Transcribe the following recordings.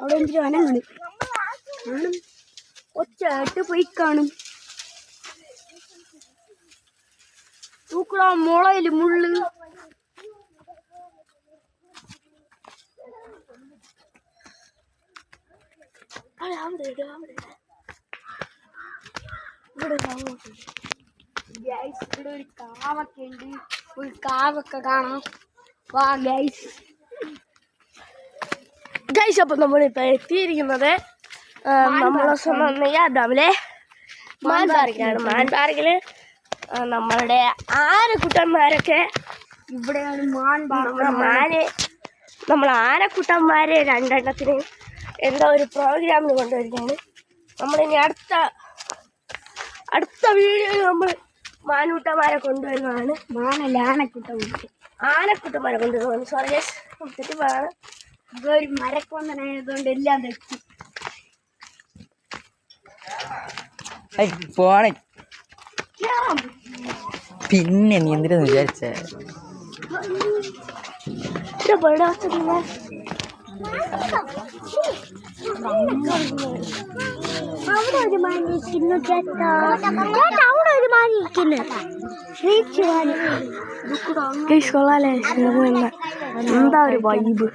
അവിടെ എന്തൊരു അനങ്ങണ് കാണും ഒച്ചായിട്ട് പോയി കാണും. തൂക്കടാ മുളയില് മുള്ള്. ഇവിടെ ഒരു കാവൊക്കെ ഉണ്ട്. ഒരു കാവൊക്കെ കാണാം. വാ ഗൈസ്. ഗൈസ് അപ്പം നമ്മളിപ്പോൾ എത്തിയിരിക്കുന്നത് നമ്മളെ സ്വന്തം നെയ്യാർഡാമിലെ മാൻപാർക്കിലാണ്. മാൻപാർക്കിൽ നമ്മളുടെ ആനക്കുട്ടന്മാരൊക്കെ ഇവിടെയാണ്. നമ്മൾ ആനക്കുട്ടന്മാരെ രണ്ടെണ്ണത്തിന് എന്തോ ഒരു പ്രോഗ്രാമിന് കൊണ്ടുവരികയാണ്. നമ്മളിനി അടുത്ത വീഡിയോയിൽ നമ്മൾ മാനൂട്ടന്മാരെ കൊണ്ടുവരുന്നതാണ്. മാനല്ല ആനക്കുട്ടന്മാരെ കൊണ്ടുവരുന്നതാണ്. Sorry guys, തെറ്റിപ്പാണ്. ഇതൊരു മരക്കൊന്നനായതുകൊണ്ട് എല്ലാം തെറ്റി. പോണേ പിന്നെ നീ എന്തിനാന്ന് വിചാരിച്ചേ? അവിടെ ഒരു മാൻ ഇരിക്കുന്നു ചേട്ടാ. അവിടെ ഒരു മാൻ ഇരിക്കുന്നു. എന്താ ഒരു വൈബ്.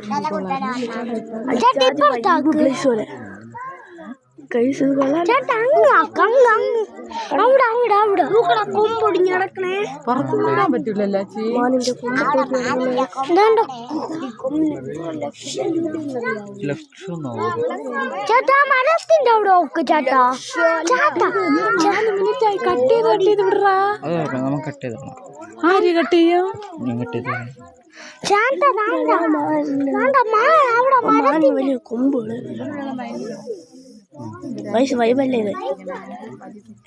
കൊമ്പൊടിഞ്ഞ് കിടക്കണേ. പറ്റൂലല്ലോ ചേട്ടാ. മരത്തിന്റെ അവിടെ ഒക്കെ ചേട്ടാ. കട്ട് ചെയ്ത് വിടറാ. ആര് കട്ട് ചെയ്യോ? വലിയ കൊമ്പുകള് വയസ്സ് വൈബല്ലേ ഇത്.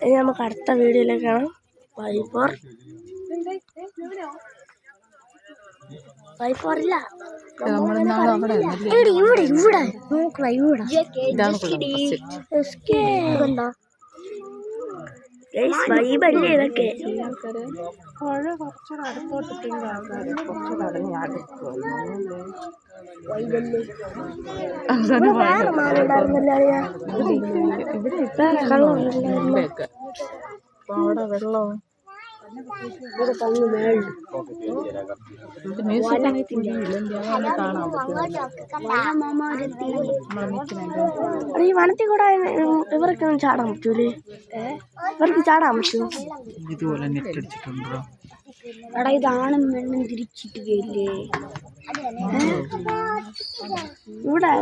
ഇനി നമുക്ക് അടുത്ത വീഡിയോയിലേക്ക് കാണാം. വൈഫോറില്ല ഇവിടെ ഇവിടെ ഇവിടെ നോക്കടാ. ഇവിടെ വൈബല്ലേ ഇതൊക്കെ. അവിടെ വെള്ളം ഈ വനത്തിൽ കൂടെ ഇവർക്കൊന്നും ചാടാൻ പറ്റൂലേ? ഇവർക്ക് ചാടാൻ പറ്റുമോ? ഇതുപോലെ നെറ്റ് അടിച്ചിട്ടുണ്ടോ? എടാ ഇതാണും വെള്ളം തിരിച്ചിട്ട് ഇല്ലേ ഇവിടെ?